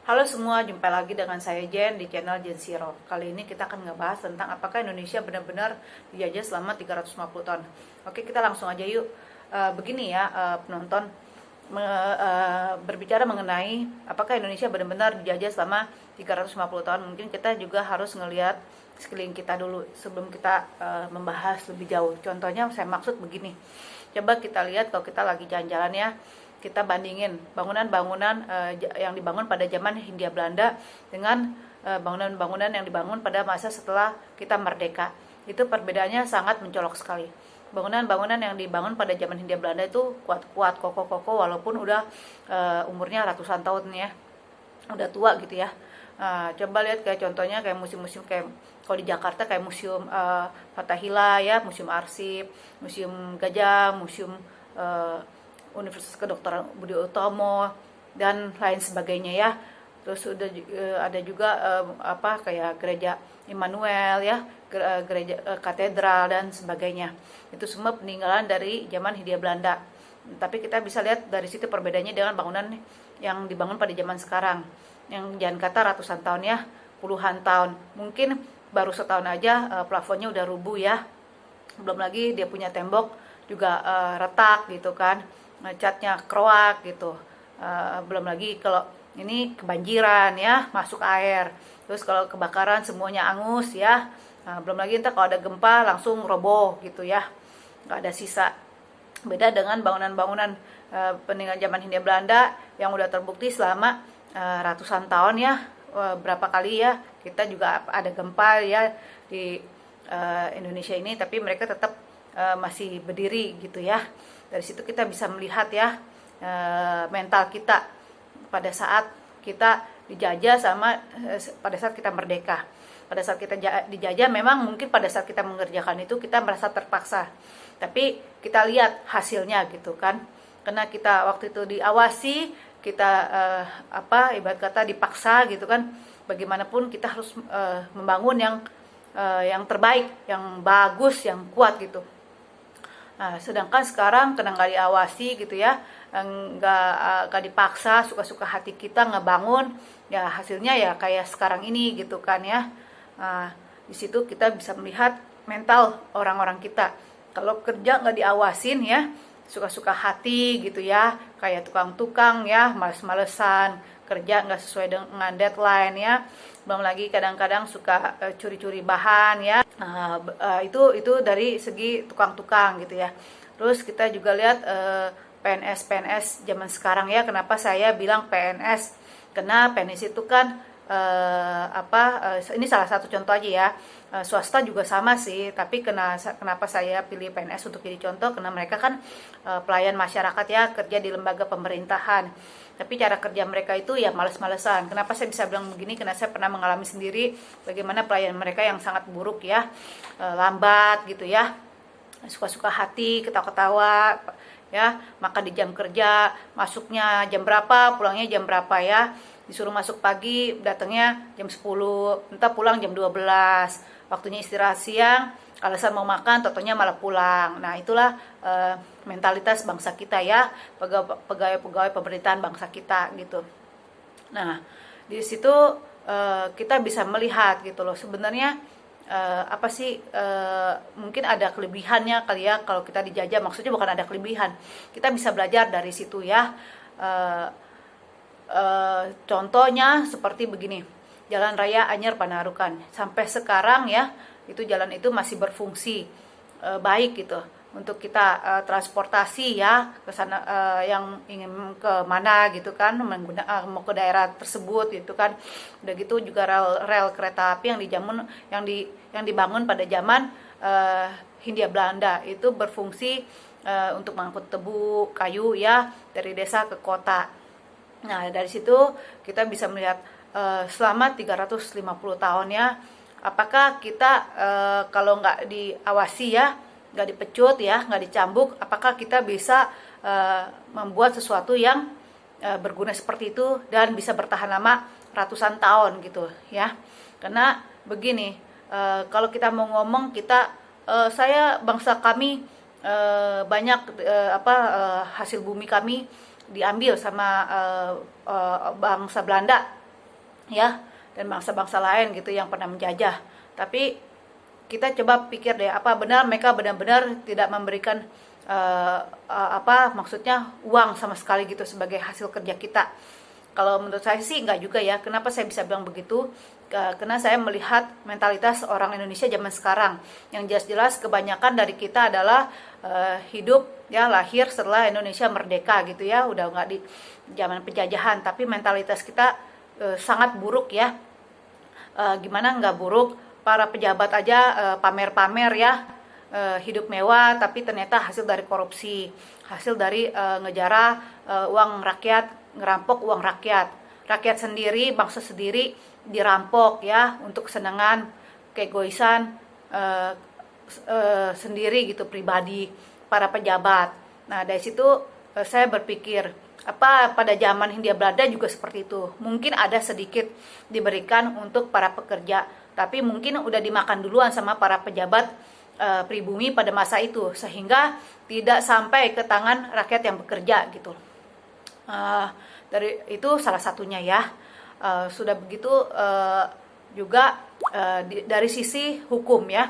Halo semua, jumpa lagi dengan saya Jen di channel Jen Zero. Kali ini kita akan ngebahas tentang apakah Indonesia benar-benar dijajah selama 350 tahun. Oke, kita langsung aja yuk. Begini ya, penonton, berbicara mengenai apakah Indonesia benar-benar dijajah selama 350 tahun. Mungkin kita juga harus ngelihat sekeliling kita dulu sebelum kita membahas lebih jauh. Contohnya saya maksud begini. Coba kita lihat kalau kita lagi jalan-jalan ya, kita bandingin bangunan-bangunan yang dibangun pada zaman Hindia Belanda dengan bangunan-bangunan yang dibangun pada masa setelah kita merdeka. Itu perbedaannya sangat mencolok sekali. Bangunan-bangunan yang dibangun pada zaman Hindia Belanda itu kuat-kuat, kokoh-kokoh, walaupun udah umurnya ratusan tahun ya, udah tua gitu ya. Coba lihat kayak contohnya kayak museum-museum kayak kalau di Jakarta kayak museum Fathahillah ya, museum arsip, museum gajah, museum Universitas Kedokteran Budi Utomo dan lain sebagainya ya. Terus udah ada juga kayak gereja Immanuel ya, gereja katedral dan sebagainya. Itu semua peninggalan dari zaman Hindia Belanda. Tapi kita bisa lihat dari situ perbedaannya dengan bangunan yang dibangun pada zaman sekarang. Yang jangan kata ratusan tahun ya, puluhan tahun. Mungkin baru setahun aja plafonnya udah rubuh ya. Belum lagi dia punya tembok juga retak gitu kan, catnya kroak gitu. Belum lagi kalau ini kebanjiran ya, masuk air. Terus kalau kebakaran semuanya angus ya. Belum lagi entah kalau ada gempa langsung roboh gitu ya, nggak ada sisa. Beda dengan bangunan-bangunan peninggalan zaman Hindia Belanda yang udah terbukti selama ratusan tahun ya. Berapa kali ya kita juga ada gempa ya di Indonesia ini, tapi mereka tetap masih berdiri gitu ya. Dari situ kita bisa melihat ya mental kita pada saat kita dijajah sama pada saat kita merdeka. Pada saat kita dijajah memang mungkin pada saat kita mengerjakan itu kita merasa terpaksa, tapi kita lihat hasilnya gitu kan, karena kita waktu itu diawasi, kita ibarat kata dipaksa gitu kan. Bagaimanapun kita harus membangun yang terbaik, yang bagus, yang kuat gitu. Nah, sedangkan sekarang kena nggak diawasi gitu ya, nggak dipaksa, suka-suka hati kita ngebangun, ya hasilnya ya kayak sekarang ini gitu kan ya. Nah, di situ kita bisa melihat mental orang-orang kita. Kalau kerja nggak diawasin ya, suka-suka hati gitu ya, kayak tukang-tukang ya, males-malesan, kerja nggak sesuai dengan deadline ya. Belum lagi kadang-kadang suka curi-curi bahan ya. Itu dari segi tukang-tukang gitu ya. Terus kita juga lihat PNS zaman sekarang ya. Kenapa saya bilang PNS? Karena PNS itu kan ini salah satu contoh aja ya. Swasta juga sama sih, tapi kenapa saya pilih PNS untuk jadi contoh? Karena mereka kan pelayan masyarakat ya, kerja di lembaga pemerintahan. Tapi cara kerja mereka itu ya males-malesan. Kenapa saya bisa bilang begini? Karena saya pernah mengalami sendiri bagaimana pelayan mereka yang sangat buruk ya, lambat gitu ya, suka-suka hati, ketawa-ketawa ya, maka di jam kerja masuknya jam berapa, pulangnya jam berapa ya. Disuruh masuk pagi, datangnya jam 10, entah pulang jam 12. Waktunya istirahat siang, alasan mau makan, totonya malah pulang. Nah, itulah mentalitas bangsa kita ya, pegawai-pegawai pemerintahan bangsa kita gitu. Nah, di situ kita bisa melihat gitu loh, sebenarnya apa sih mungkin ada kelebihannya kali ya kalau kita dijajah. Maksudnya bukan ada kelebihan, kita bisa belajar dari situ ya. Contohnya seperti begini, Jalan Raya Anyer Panarukan sampai sekarang ya, itu jalan itu masih berfungsi baik gitu untuk kita transportasi ya ke sana, yang ingin ke mana gitu kan, mau ke daerah tersebut gitu kan. Udah gitu juga rel kereta api yang dibangun pada zaman Hindia Belanda itu berfungsi untuk mengangkut tebu, kayu ya dari desa ke kota. Nah, dari situ kita bisa melihat selama 350 tahun ya, apakah kita kalau nggak diawasi ya, nggak dipecut ya, nggak dicambuk, apakah kita bisa membuat sesuatu yang berguna seperti itu dan bisa bertahan lama ratusan tahun gitu ya. Karena begini, kalau kita mau ngomong saya bangsa kami banyak hasil bumi kami diambil sama bangsa Belanda. ya, dan bangsa-bangsa lain gitu yang pernah menjajah. Tapi kita coba pikir deh, apa benar mereka benar-benar tidak memberikan maksudnya uang sama sekali gitu sebagai hasil kerja kita? Kalau menurut saya sih enggak juga ya. Kenapa saya bisa bilang begitu? Karena saya melihat mentalitas orang Indonesia zaman sekarang. Yang jelas-jelas kebanyakan dari kita adalah hidup ya, lahir setelah Indonesia merdeka gitu ya, udah nggak di zaman penjajahan. Tapi mentalitas kita sangat buruk ya. Gimana nggak buruk? Para pejabat aja pamer-pamer ya, hidup mewah, tapi ternyata hasil dari korupsi, hasil dari ngejara uang rakyat, ngerampok uang rakyat. Rakyat sendiri, bangsa sendiri dirampok ya untuk kesenangan, keegoisan sendiri gitu, pribadi para pejabat. Nah dari situ saya berpikir, apa pada zaman Hindia Belanda juga seperti itu. Mungkin ada sedikit diberikan untuk para pekerja, tapi mungkin udah dimakan duluan sama para pejabat pribumi pada masa itu, sehingga tidak sampai ke tangan rakyat yang bekerja gitu. Dari itu salah satunya ya. Sudah begitu juga dari sisi hukum ya.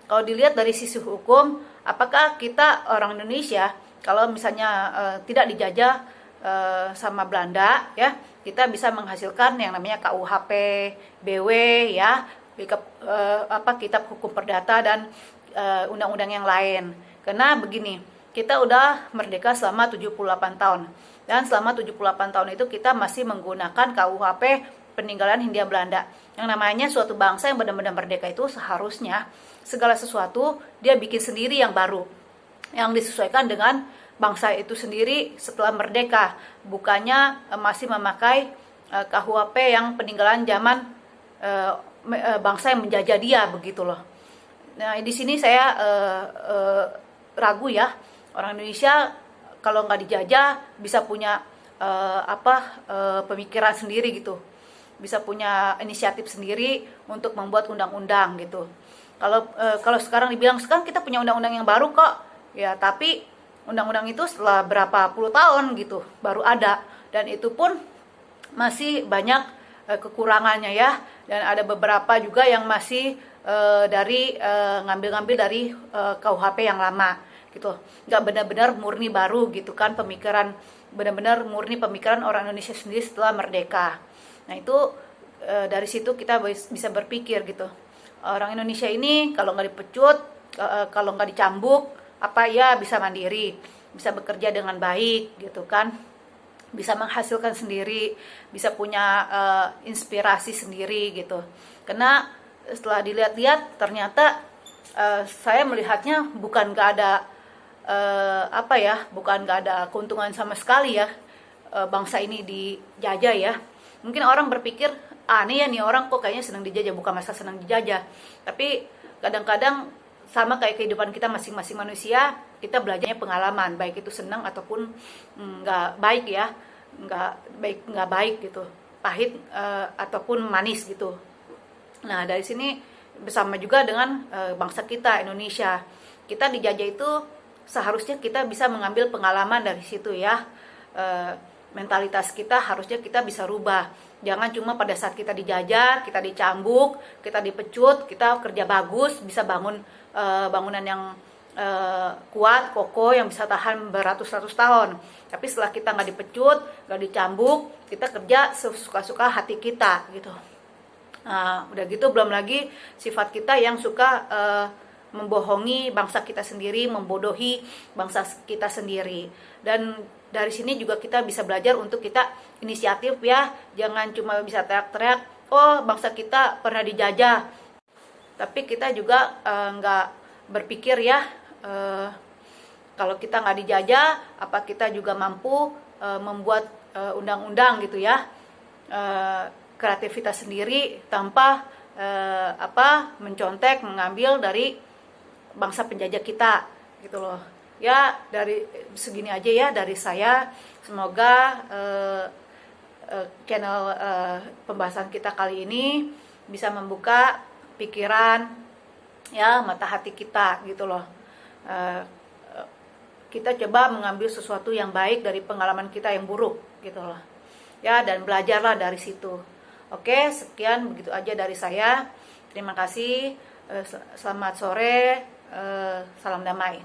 Kalau dilihat dari sisi hukum, apakah kita orang Indonesia kalau misalnya tidak dijajah sama Belanda ya, kita bisa menghasilkan yang namanya KUHP, BW ya, kitab hukum perdata dan undang-undang yang lain. Karena begini, kita udah merdeka selama 78 tahun. Dan selama 78 tahun itu kita masih menggunakan KUHP peninggalan Hindia Belanda. Yang namanya suatu bangsa yang benar-benar merdeka itu seharusnya segala sesuatu dia bikin sendiri yang baru, yang disesuaikan dengan bangsa itu sendiri setelah merdeka, bukannya masih memakai KUHP yang peninggalan zaman bangsa yang menjajah dia, begitu loh. Nah di sini saya ragu ya, orang Indonesia kalau nggak dijajah bisa punya pemikiran sendiri gitu, bisa punya inisiatif sendiri untuk membuat undang-undang gitu. Kalau sekarang dibilang sekarang kita punya undang-undang yang baru kok ya, tapi undang-undang itu setelah berapa puluh tahun gitu baru ada, dan itu pun masih banyak kekurangannya ya, dan ada beberapa juga yang masih ngambil-ngambil dari KUHP yang lama gitu, nggak benar-benar murni baru gitu kan, pemikiran benar-benar murni pemikiran orang Indonesia sendiri setelah merdeka. Nah itu dari situ kita bisa berpikir gitu, orang Indonesia ini kalau nggak dipecut, kalau nggak dicambuk, apa ya bisa mandiri, bisa bekerja dengan baik gitu kan, bisa menghasilkan sendiri, bisa punya inspirasi sendiri gitu. Karena setelah dilihat-lihat ternyata saya melihatnya bukan nggak ada bukan nggak ada keuntungan sama sekali ya bangsa ini dijajah ya. Mungkin orang berpikir aneh ya nih orang kok kayaknya senang dijajah, bukan masalah senang dijajah, tapi kadang-kadang sama kayak kehidupan kita masing-masing manusia, kita belajarnya pengalaman, baik itu senang ataupun nggak baik ya, nggak baik gitu, pahit ataupun manis gitu. Nah dari sini bersama juga dengan bangsa kita Indonesia, kita dijajah itu seharusnya kita bisa mengambil pengalaman dari situ ya. Mentalitas kita harusnya kita bisa rubah. Jangan cuma pada saat kita dijajah, kita dicambuk, kita dipecut, kita kerja bagus, bisa bangun bangunan yang kuat, kokoh, yang bisa tahan beratus-ratus tahun. Tapi setelah kita nggak dipecut, nggak dicambuk, kita kerja sesuka-suka hati kita gitu. Udah gitu belum lagi sifat kita yang suka membohongi bangsa kita sendiri, membodohi bangsa kita sendiri. Dan dari sini juga kita bisa belajar untuk kita inisiatif ya, jangan cuma bisa teriak-teriak, oh bangsa kita pernah dijajah, tapi kita juga nggak berpikir ya, kalau kita nggak dijajah, apa kita juga mampu membuat undang-undang gitu ya, kreativitas sendiri tanpa mencontek, mengambil dari bangsa penjajah kita gitu loh ya. Dari segini aja ya dari saya, semoga channel pembahasan kita kali ini bisa membuka pikiran ya, mata hati kita gitu loh. Kita coba mengambil sesuatu yang baik dari pengalaman kita yang buruk gitu loh ya, dan belajarlah dari situ. Oke, sekian begitu aja dari saya. Terima kasih. Selamat sore. Salam damai.